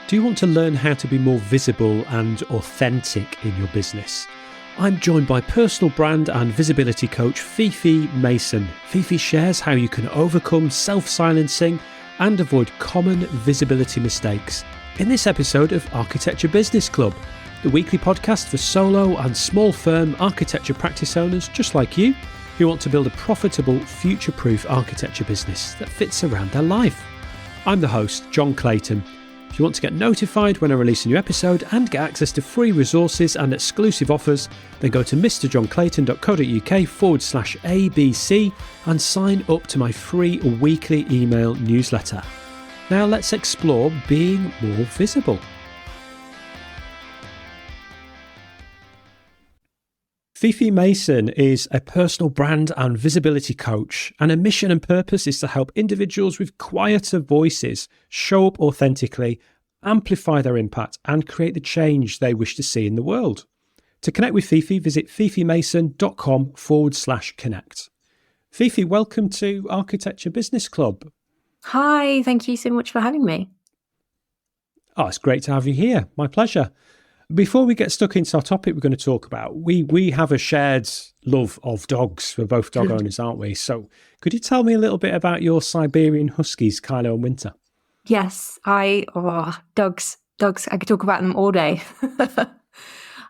Do you want to learn how to be more visible and authentic in your business? I'm joined by personal brand and visibility coach Fifi Mason. Fifi shares how you can overcome self-silencing and avoid common visibility mistakes in this episode of Architecture Business Club, the weekly podcast for solo and small firm architecture practice owners just like you who want to build a profitable, future-proof architecture business that fits around their life. I'm the host, John Clayton. If you want to get notified when I release a new episode and get access to free resources and exclusive offers, then go to mrjohnclayton.co.uk/ABC and sign up to my free weekly email newsletter. Now let's explore being more visible. Fifi Mason is a personal brand and visibility coach, and her mission and purpose is to help individuals with quieter voices show up authentically, amplify their impact, and create the change they wish to see in the world. To connect with Fifi, visit fifimason.com/connect. Fifi, welcome to Architecture Business Club. Hi, thank you so much for having me. Oh, it's great to have you here. My pleasure. Before we get stuck into our topic we're going to talk about, we have a shared love of dogs. We're both dog owners, aren't we? So could you tell me a little bit about your Siberian Huskies, Kylo and Winter? Yes, dogs. I could talk about them all day.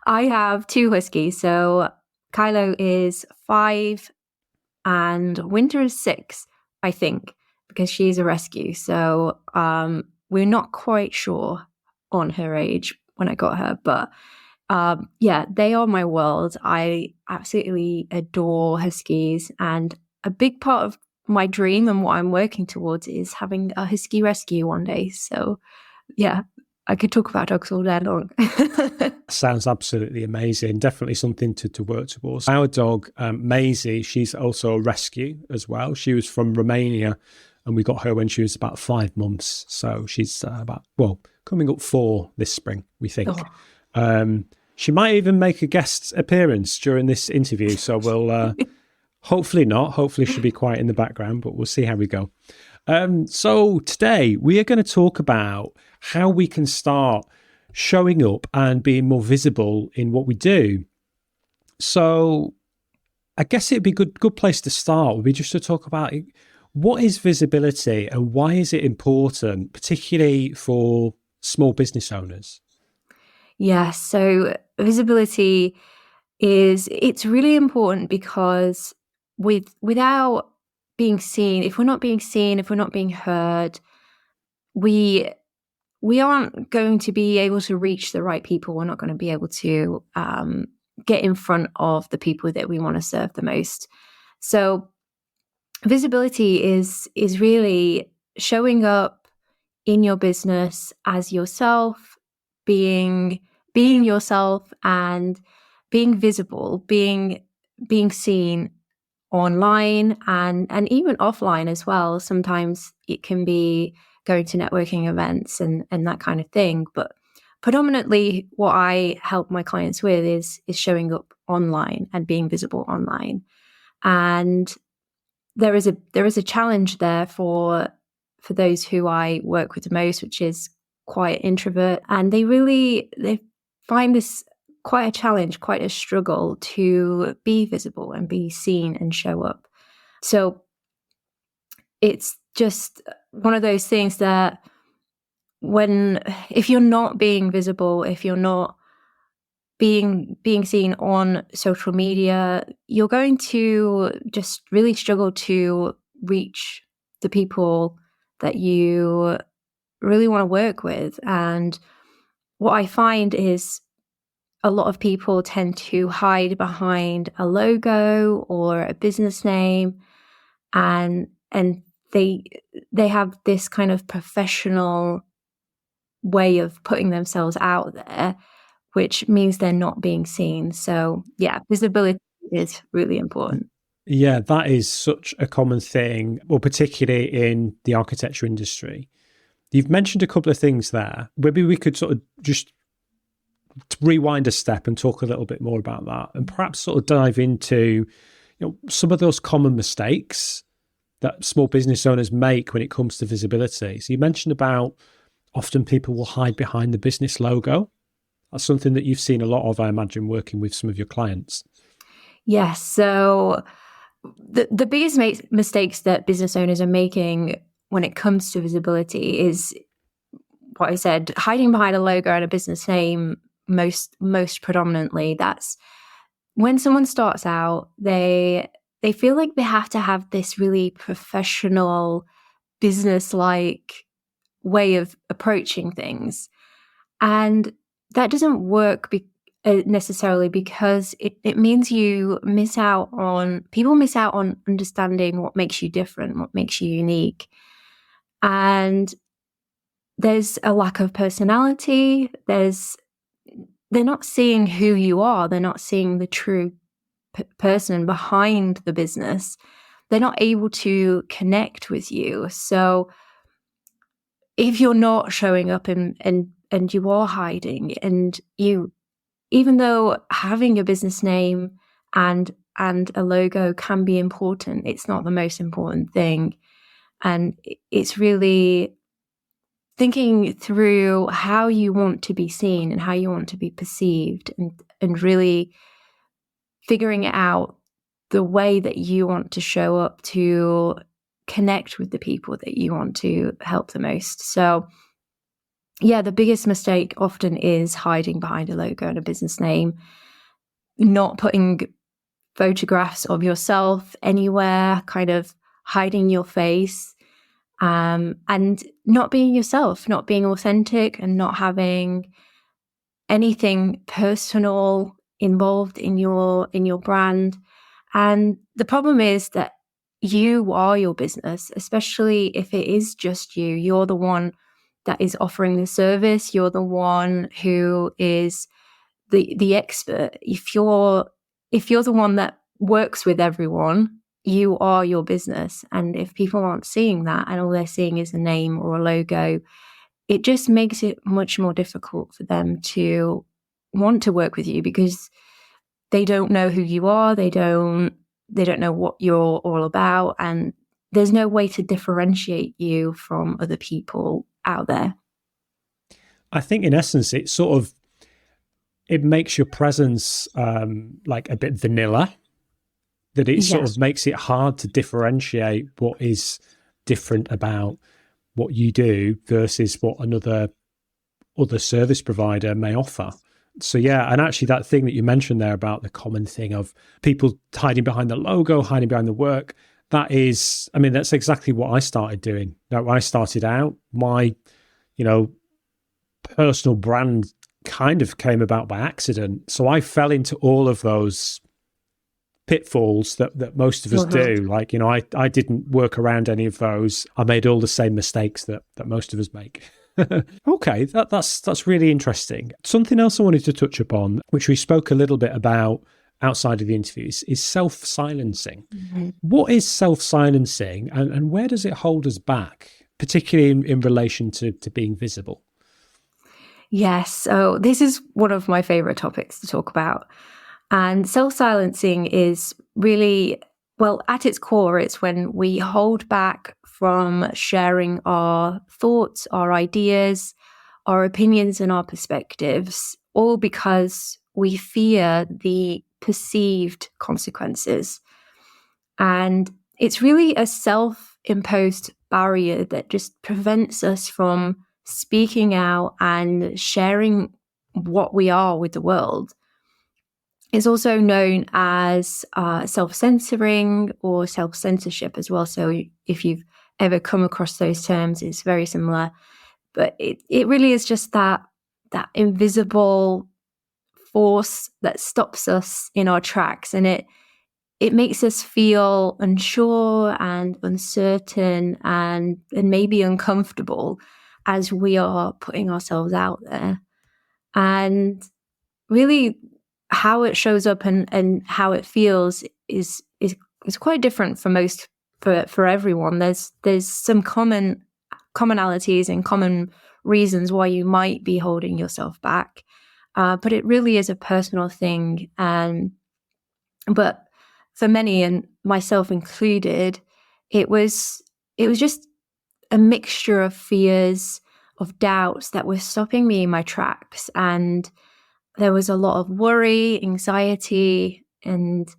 I have two Huskies. So Kylo is 5 and Winter is 6, I think, because she's a rescue. So we're not quite sure on her age when I got her, but they are my world. I absolutely adore Huskies, and a big part of my dream and what I'm working towards is having a Husky rescue one day. So yeah, I could talk about dogs all day long. Sounds absolutely amazing. Definitely something to work towards. Our dog, Maisie, she's also a rescue as well. She was from Romania, and we got her when she was about 5 months. So she's coming up 4 this spring, we think. Oh. She might even make a guest appearance during this interview. So we'll hopefully not. Hopefully she'll be quiet in the background, but we'll see how we go. So today we are going to talk about how we can start showing up and being more visible in what we do. So I guess it'd be a good place to start would be just to talk about what is visibility and why is it important, particularly for small business owners? Yeah, so visibility it's really important because without being seen, if we're not being seen, if we're not being heard, we aren't going to be able to reach the right people. We're not going to be able to get in front of the people that we want to serve the most. So visibility is really showing up in your business as yourself, being yourself and being visible, being seen online and even offline as well. Sometimes it can be going to networking events and that kind of thing. But predominantly what I help my clients with is showing up online and being visible online. And there is a challenge there for those who I work with the most, which is quiet introvert, and they find this quite a challenge, quite a struggle to be visible and be seen and show up. So it's just one of those things that if you're not being visible, if you're not being seen on social media, you're going to just really struggle to reach the people that you really want to work with. And what I find is a lot of people tend to hide behind a logo or a business name, and they have this kind of professional way of putting themselves out there, which means they're not being seen. So yeah, visibility is really important. Yeah, that is such a common thing, well, particularly in the architecture industry. You've mentioned a couple of things there. Maybe we could sort of just rewind a step and talk a little bit more about that, and perhaps sort of dive into some of those common mistakes that small business owners make when it comes to visibility. So you mentioned about often people will hide behind the business logo. That's something that you've seen a lot of, I imagine, working with some of your clients. Yes. So the biggest mistakes that business owners are making when it comes to visibility is what I said, hiding behind a logo and a business name most predominantly. That's when someone starts out, they feel like they have to have this really professional, business-like way of approaching things. And that doesn't work necessarily, because it means people miss out on understanding what makes you different, what makes you unique. And there's a lack of personality. They're not seeing who you are. They're not seeing the true person behind the business. They're not able to connect with you. So if you're not showing up and you are hiding, and even though having a business name and a logo can be important, it's not the most important thing. And it's really thinking through how you want to be seen and how you want to be perceived, and really figuring it out the way that you want to show up to connect with the people that you want to help the most. So yeah, the biggest mistake often is hiding behind a logo and a business name, not putting photographs of yourself anywhere, kind of hiding your face, and not being yourself, not being authentic, and not having anything personal involved in your brand. And the problem is that you are your business, especially if it is just you. You're the one that is offering the service. You're the one who is the expert. If you're the one that works with everyone, you are your business. And if people aren't seeing that, and all they're seeing is a name or a logo, it just makes it much more difficult for them to want to work with you, because they don't know who you are. They don't know what you're all about. And there's no way to differentiate you from other people out there. I think in essence, it makes your presence like a bit vanilla, that it sort of makes it hard to differentiate what is different about what you do versus what other service provider may offer. So yeah, and actually that thing that you mentioned there about the common thing of people hiding behind the logo, hiding behind the work, that's exactly what I started doing. Now, when I started out, my, personal brand kind of came about by accident. So I fell into all of those pitfalls that most of us do. Like, I didn't work around any of those. I made all the same mistakes that most of us make. Okay, that's really interesting. Something else I wanted to touch upon, which we spoke a little bit about outside of the interviews, is self-silencing. Mm-hmm. What is self-silencing, and where does it hold us back, particularly in relation to being visible? Yes, so this is one of my favorite topics to talk about. And self-silencing is really, well, at its core, it's when we hold back from sharing our thoughts, our ideas, our opinions, and our perspectives, all because we fear the perceived consequences. And it's really a self-imposed barrier that just prevents us from speaking out and sharing what we are with the world. It's also known as self-censoring or self-censorship as well. So if you've ever come across those terms, it's very similar. But it really is just that invisible force that stops us in our tracks, and it makes us feel unsure and uncertain and maybe uncomfortable as we are putting ourselves out there. And really, how it shows up and how it feels is quite different for everyone. There's some commonalities and common reasons why you might be holding yourself back, but it really is a personal thing. But for many, and myself included, it was just a mixture of fears doubts that were stopping me in my tracks. And there was a lot of worry, anxiety, and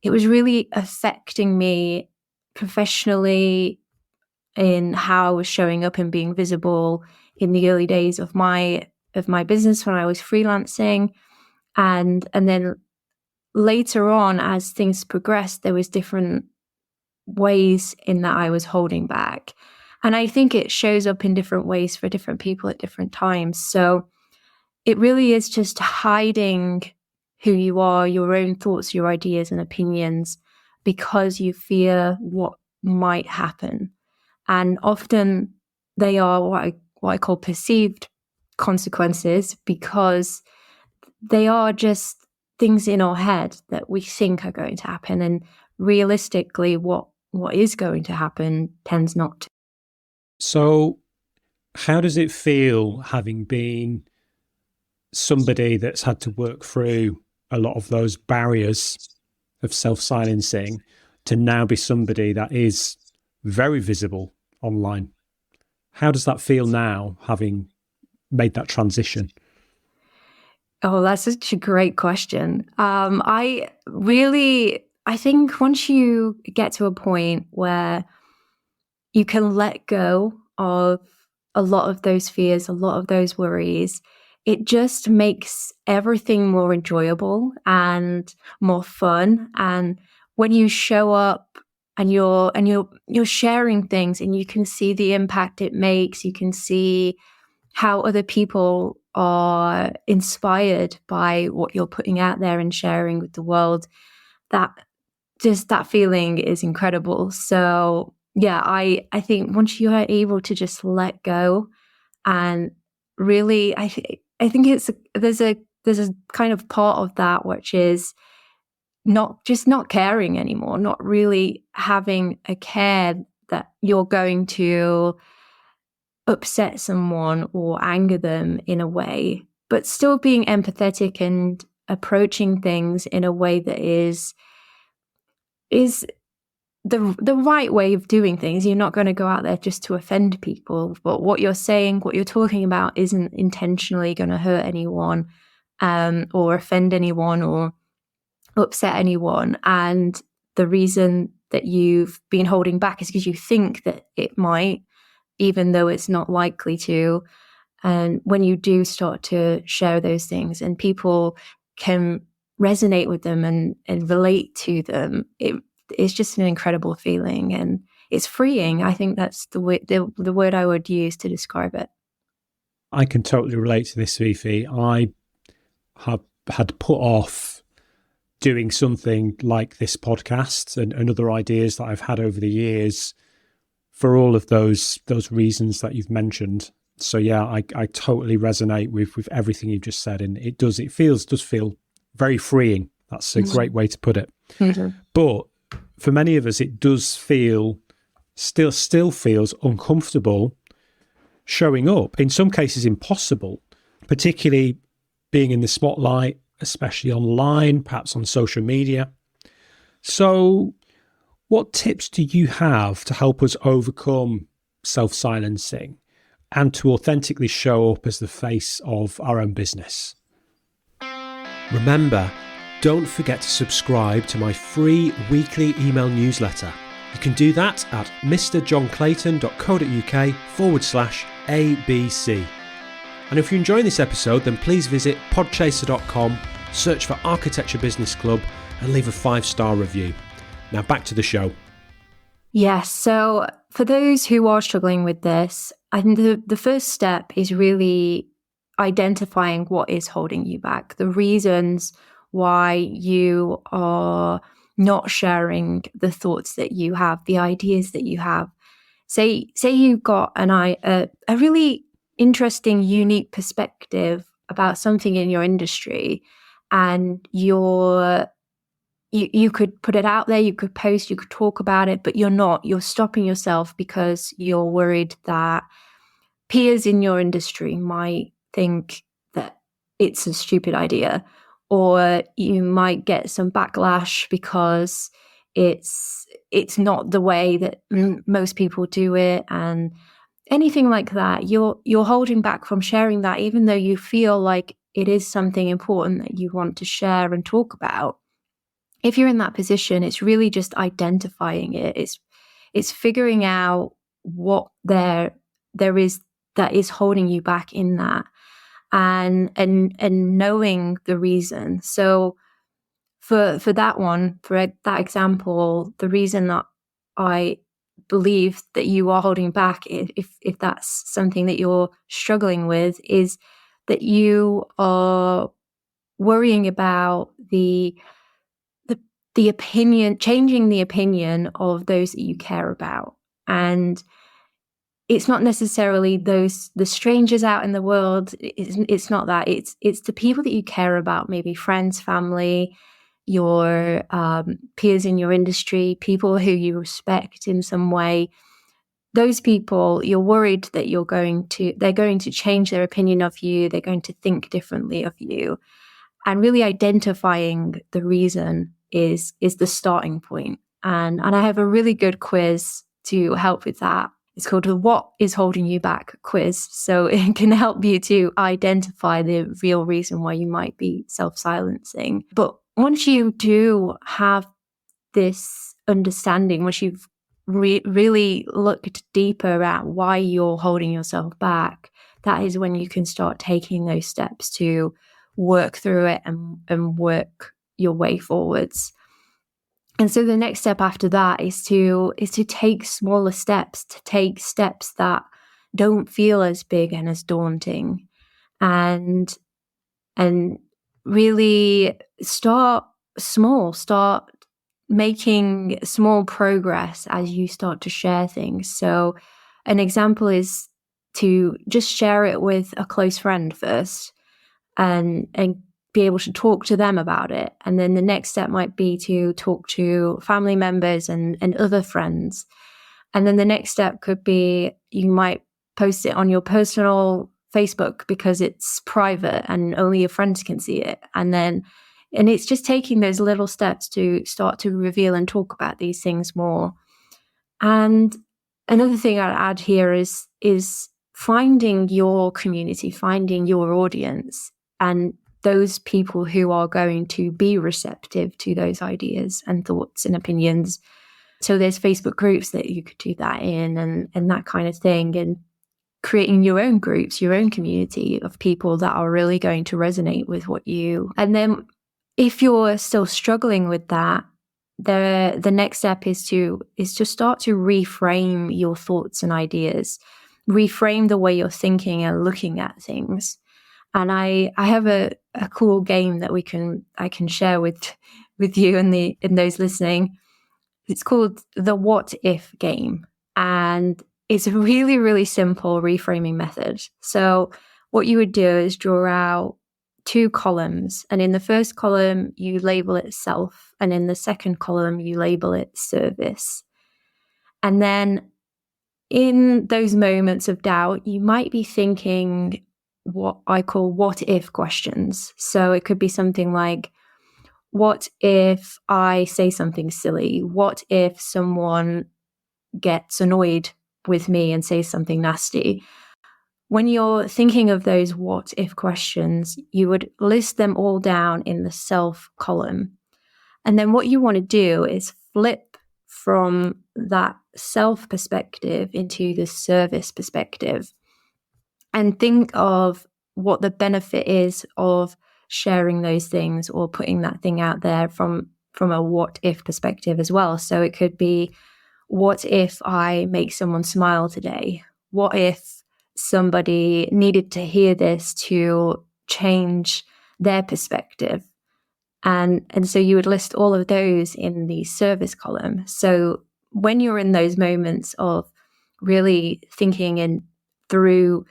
it was really affecting me professionally in how I was showing up and being visible in the early days of my business when I was freelancing. And then later on, as things progressed, there was different ways in that I was holding back. And I think it shows up in different ways for different people at different times. So it really is just hiding who you are, your own thoughts, your ideas and opinions, because you fear what might happen. And often they are what I call perceived consequences, because they are just things in our head that we think are going to happen. And realistically, what is going to happen tends not to. So how does it feel having been somebody that's had to work through a lot of those barriers of self-silencing to now be somebody that is very visible online? How does that feel now, having made that transition? Oh, that's such a great question. I think once you get to a point where you can let go of a lot of those fears, a lot of those worries, it just makes everything more enjoyable and more fun. And when you show up and you're sharing things and you can see the impact it makes, you can see how other people are inspired by what you're putting out there and sharing with the world, that feeling is incredible. So yeah, I think once you are able to just let go, and really, I think there's a kind of part of that which is not caring anymore, not really having a care that you're going to upset someone or anger them in a way, but still being empathetic and approaching things in a way that is the right way of doing things. You're not going to go out there just to offend people, but what you're saying, what you're talking about isn't intentionally going to hurt anyone, or offend anyone or upset anyone. And the reason that you've been holding back is because you think that it might, even though it's not likely to. And when you do start to share those things and people can resonate with them and relate to them, it's just an incredible feeling, and it's freeing. I think that's the word I would use to describe it. I can totally relate to this, Fifi. I have had put off doing something like this podcast and other ideas that I've had over the years for all of those reasons that you've mentioned. So yeah, I totally resonate with everything you've just said, and it does feel very freeing. That's a great way to put it. Mm-hmm. But for many of us, it does still feels uncomfortable showing up. In some cases, impossible, particularly being in the spotlight, especially online, perhaps on social media. So what tips do you have to help us overcome self-silencing and to authentically show up as the face of our own business? Remember, don't forget to subscribe to my free weekly email newsletter. You can do that at mrjohnclayton.co.uk/ABC. And if you're enjoying this episode, then please visit podchaser.com, search for Architecture Business Club and leave a 5-star review. Now back to the show. Yes. So for those who are struggling with this, I think the first step is really identifying what is holding you back, the reasons why you are not sharing the thoughts that you have, the ideas that you have. Say you've got a really interesting, unique perspective about something in your industry, and you could put it out there, you could post, you could talk about it, but you're stopping yourself because you're worried that peers in your industry might think that it's a stupid idea, or you might get some backlash because it's not the way that most people do it, and anything like that, you're holding back from sharing that, even though you feel like it is something important that you want to share and talk about. If you're in that position, it's really just identifying it. It's figuring out what there is that is holding you back in that, and knowing the reason. So for that one, for that example, the reason that I believe that you are holding back, if that's something that you're struggling with, is that you are worrying about the opinion, changing the opinion of those that you care about. And it's not necessarily the strangers out in the world. It's not that. It's the people that you care about, maybe friends, family, your peers in your industry, people who you respect in some way. Those people, you're worried that they're going to change their opinion of you. They're going to think differently of you. And really identifying the reason is the starting point. And I have a really good quiz to help with that. It's called the What is Holding You Back quiz. So it can help you to identify the real reason why you might be self-silencing. But once you do have this understanding, once you've really looked deeper at why you're holding yourself back, that is when you can start taking those steps to work through it and work your way forwards. And so the next step after that is to take smaller steps, to take steps that don't feel as big and as daunting, and really start small, start making small progress as you start to share things. So an example is to just share it with a close friend first, and be able to talk to them about it. And then the next step might be to talk to family members and other friends. And then the next step could be you might post it on your personal Facebook because it's private and only your friends can see it. And it's just taking those little steps to start to reveal and talk about these things more. And another thing I'd add here is finding your community, finding your audience, and those people who are going to be receptive to those ideas and thoughts and opinions. So there's Facebook groups that you could do that in, and that kind of thing, and creating your own groups, your own community of people that are really going to resonate with what you. And then if you're still struggling with that, the next step is to start to reframe your thoughts and ideas, reframe the way you're thinking and looking at things. And I have a cool game that I can share with you and those listening. It's called the What If game. And it's a really, really simple reframing method. So what you would do is draw out 2 columns. And in the first column, you label it self. And in the second column, you label it service. And then in those moments of doubt, you might be thinking what I call what if questions. So it could be something like, what if I say something silly? What if someone gets annoyed with me and says something nasty? When you're thinking of those what if questions, you would list them all down in the self column. And then what you want to do is flip from that self perspective into the service perspective, and think of what the benefit is of sharing those things or putting that thing out there from a what if perspective as well. So it could be, what if I make someone smile today? What if somebody needed to hear this to change their perspective? And so you would list all of those in the service column. So when you're in those moments of really thinking and through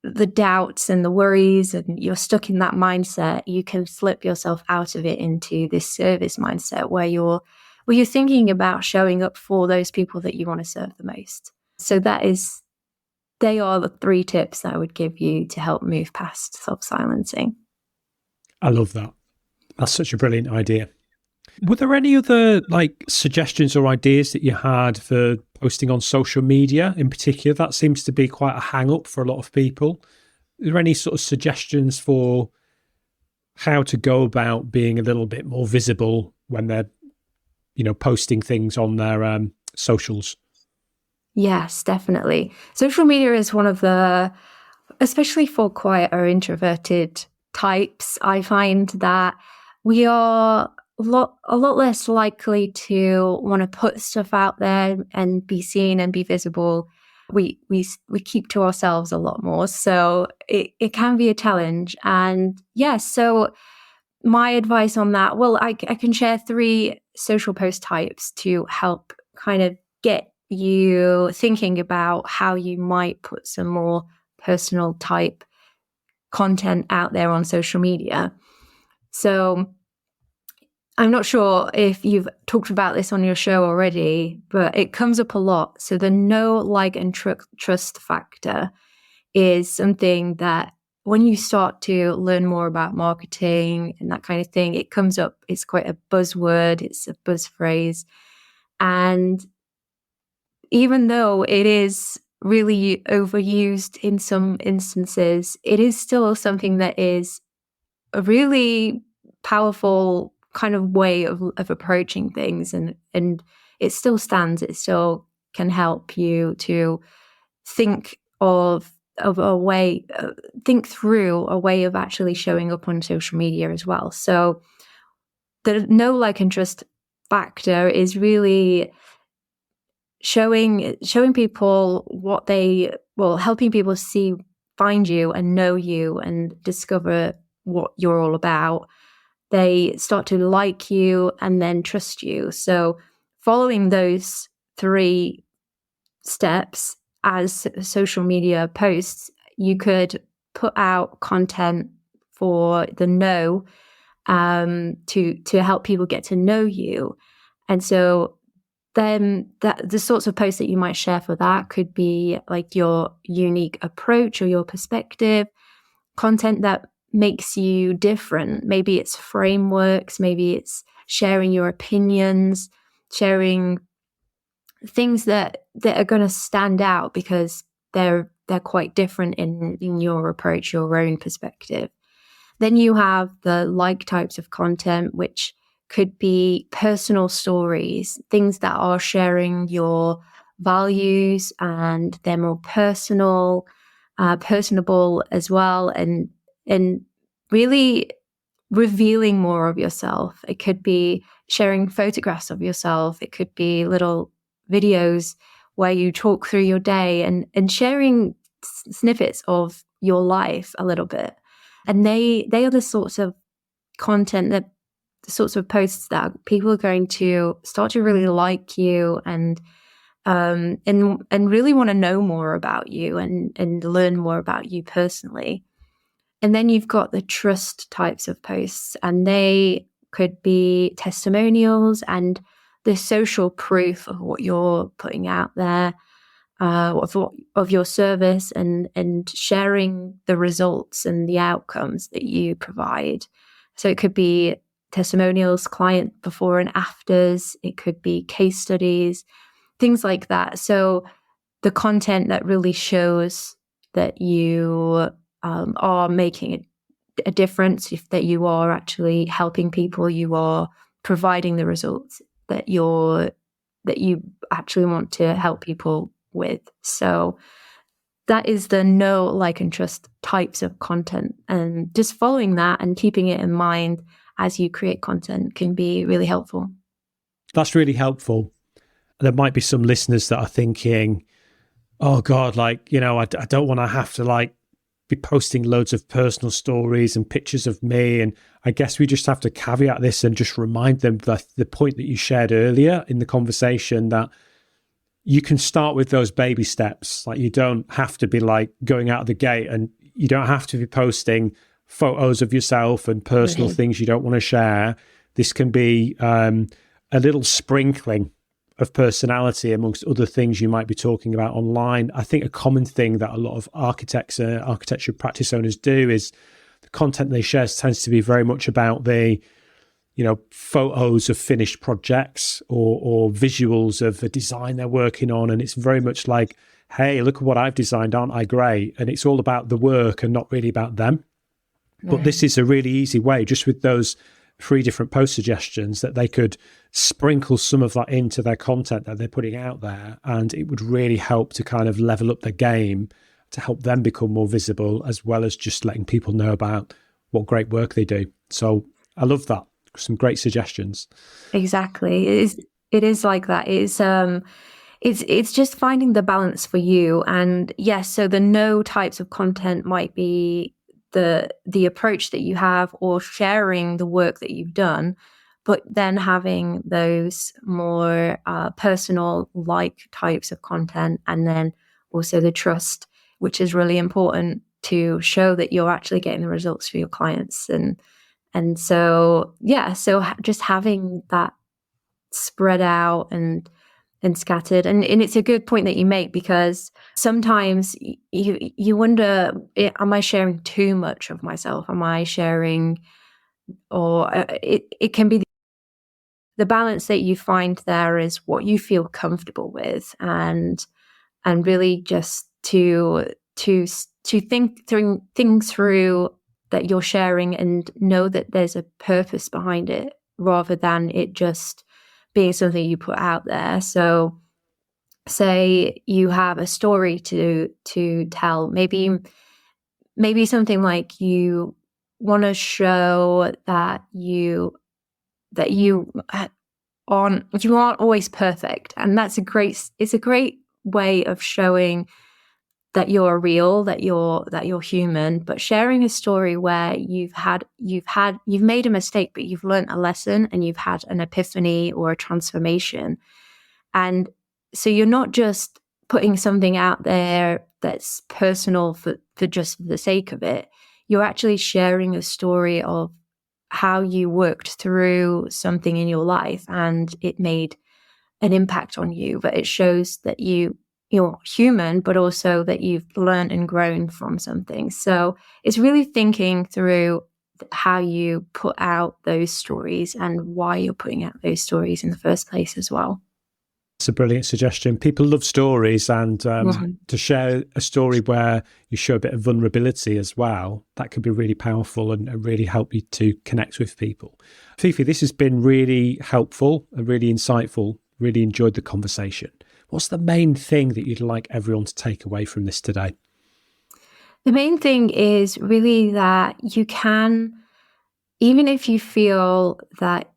the doubts and the worries, and you're stuck in that mindset, you can flip yourself out of it into this service mindset where you're thinking about showing up for those people that you want to serve the most. So they are the 3 tips that I would give you to help move past self-silencing. I love that. That's such a brilliant idea. Were there any other suggestions or ideas that you had for posting on social media in particular. That seems to be quite a hang up for a lot of people. Are there any sort of suggestions for how to go about being a little bit more visible when they're, posting things on their socials? Yes, definitely. Social media is one of the, especially for quiet or introverted types, I find that we are a lot less likely to want to put stuff out there and be seen and be visible. We keep to ourselves a lot more. So it can be a challenge. And yes, so my advice on that, well, I can share 3 social post types to help kind of get you thinking about how you might put some more personal type content out there on social media. So I'm not sure if you've talked about this on your show already, but it comes up a lot. So the know, like, and trust factor is something that when you start to learn more about marketing and that kind of thing, it comes up. It's quite a buzzword. It's a buzz phrase. And even though it is really overused in some instances, it is still something that is a really powerful kind of way of approaching things, and it still stands. It still can help you to think of a way, think through a way of actually showing up on social media as well. So the know, like, and trust factor is really showing people helping people find you and know you and discover what you're all about. They start to like you and then trust you. So following those 3 steps as social media posts, you could put out content for the know, to help people get to know you. And so then the sorts of posts that you might share for that could be like your unique approach or your perspective, content that makes you different. Maybe it's frameworks, maybe it's sharing your opinions, sharing things that are going to stand out because they're quite different in your approach, your own perspective. Then you have the like types of content, which could be personal stories, things that are sharing your values and they're more personable as well, and really revealing more of yourself. It could be sharing photographs of yourself. It could be little videos where you talk through your day and sharing snippets of your life a little bit. And they are the sorts of content, that the sorts of posts that people are going to start to really like you and really want to know more about you and learn more about you personally. And then you've got the trust types of posts, and they could be testimonials and the social proof of what you're putting out there, of your service, and sharing the results and the outcomes that you provide. So it could be testimonials, client before and afters. It could be case studies, things like that. So the content that really shows that you are making a difference, that you are actually helping people, you are providing the results that you actually want to help people with. So that is the know, like, and trust types of content. And just following that and keeping it in mind as you create content can be really helpful. That's really helpful. There might be some listeners that are thinking, oh God, I don't want to have to be posting loads of personal stories and pictures of me. And I guess we just have to caveat this and just remind them that the point that you shared earlier in the conversation, that you can start with those baby steps. You don't have to be going out of the gate, and you don't have to be posting photos of yourself and personal things you don't want to share. This can be a little sprinkling of personality amongst other things you might be talking about online. I think a common thing that a lot of architects and architecture practice owners do is the content they share tends to be very much about the photos of finished projects or visuals of a design they're working on. And it's very much like, hey, look at what I've designed, aren't I great? And it's all about the work and not really about them. Right. But this is a really easy way, just with those 3 different post suggestions, that they could sprinkle some of that into their content that they're putting out there. And it would really help to kind of level up their game to help them become more visible, as well as just letting people know about what great work they do. So I love that. Some great suggestions. Exactly. It is like that. It's just finding the balance for you. And yes, so the no types of content might be the approach that you have, or sharing the work that you've done, but then having those more personal like types of content, and then also the trust, which is really important to show that you're actually getting the results for your clients. And so, so just having that spread out and scattered. And it's a good point that you make, because sometimes you wonder, am I sharing too much of myself? Am I sharing, or it can be the balance that you find there is what you feel comfortable with, and really just to think things through that you're sharing, and know that there's a purpose behind it, rather than it just being something you put out there. So say you have a story to tell, maybe something like you want to show that you aren't always perfect, and it's a great way of showing that you're real, that you're human. But sharing a story where you've made a mistake, but you've learned a lesson, and you've had an epiphany or a transformation. And so you're not just putting something out there that's personal for just the sake of it. You're actually sharing a story of how you worked through something in your life, and it made an impact on you. But it shows that you're human, but also that you've learned and grown from something. So it's really thinking through how you put out those stories and why you're putting out those stories in the first place as well. It's a brilliant suggestion. People love stories, and to share a story where you show a bit of vulnerability as well, that could be really powerful and really help you to connect with people. Fifi, this has been really helpful and really insightful. Really enjoyed the conversation. What's the main thing that you'd like everyone to take away from this today? The main thing is really that you can, even if you feel that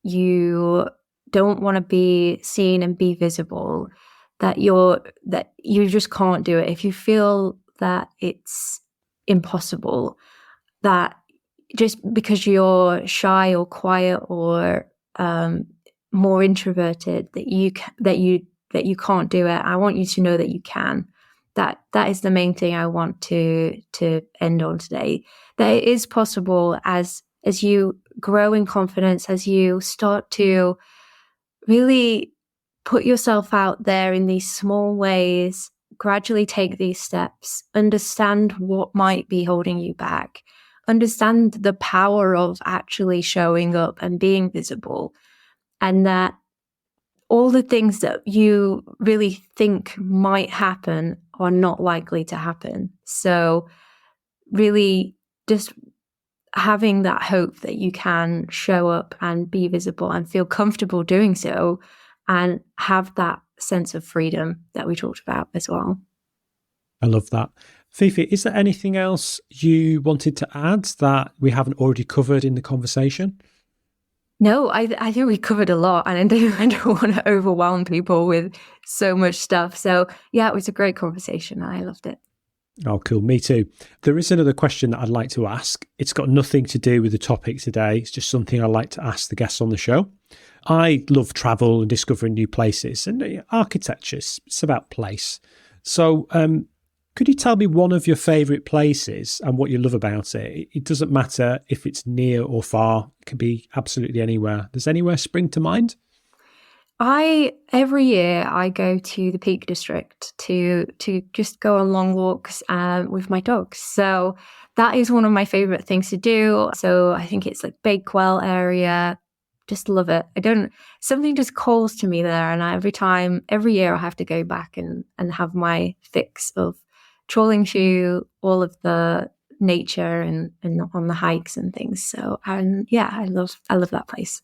you don't want to be seen and be visible, that you just can't do it. If you feel that it's impossible, that just because you're shy or quiet or more introverted, that you can't do it, I want you to know that you can. That is the main thing I want to end on today. That it is possible as you grow in confidence, as you start to really put yourself out there in these small ways, gradually take these steps, understand what might be holding you back, understand the power of actually showing up and being visible, and that all the things that you really think might happen are not likely to happen. So really just having that hope that you can show up and be visible and feel comfortable doing so, and have that sense of freedom that we talked about as well. I love that. Fifi, is there anything else you wanted to add that we haven't already covered in the conversation? No, I think we covered a lot, and I don't want to overwhelm people with so much stuff. So yeah, it was a great conversation. I loved it. Oh, cool. Me too. There is another question that I'd like to ask. It's got nothing to do with the topic today. It's just something I like to ask the guests on the show. I love travel and discovering new places, and architecture, it's about place. So could you tell me one of your favourite places and what you love about it? It doesn't matter if it's near or far. It could be absolutely anywhere. Does anywhere spring to mind? Every year I go to the Peak District to just go on long walks with my dogs. So that is one of my favorite things to do. So I think it's like Bakewell area. Just love it. Something just calls to me there, and every year I have to go back and have my fix of trawling through all of the nature and on the hikes and things. So I love that place.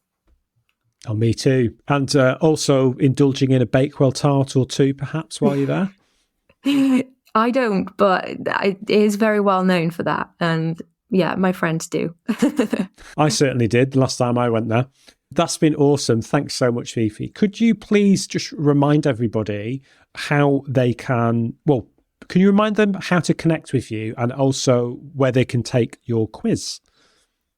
Oh, me too. And also indulging in a Bakewell tart or two, perhaps, while you're there? I don't, but it is very well known for that. And yeah, my friends do. I certainly did the last time I went there. That's been awesome. Thanks so much, Fifi. Could you please just remind everybody how they can you remind them how to connect with you and also where they can take your quiz?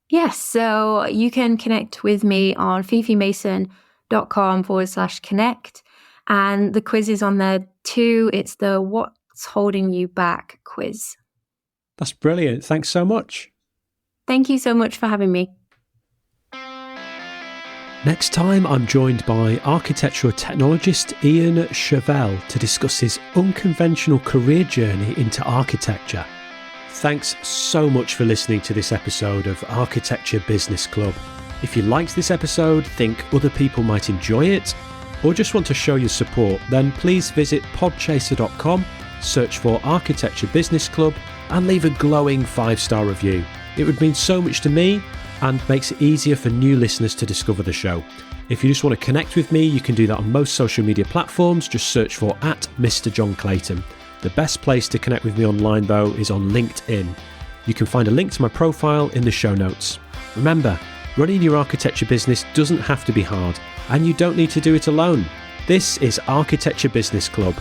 Yes, so you can connect with me on fifimason.com/connect. And the quiz is on there too. It's the What's Holding You Back quiz. That's brilliant. Thanks so much. Thank you so much for having me. Next time, I'm joined by architectural technologist Ian Chevelle to discuss his unconventional career journey into architecture. Thanks so much for listening to this episode of Architecture Business Club. If you liked this episode, think other people might enjoy it, or just want to show your support, then please visit podchaser.com, search for Architecture Business Club, and leave a glowing 5-star review. It would mean so much to me and makes it easier for new listeners to discover the show. If you just want to connect with me, you can do that on most social media platforms. Just search for @Mr. John Clayton. The best place to connect with me online, though, is on LinkedIn. You can find a link to my profile in the show notes. Remember, running your architecture business doesn't have to be hard, and you don't need to do it alone. This is Architecture Business Club.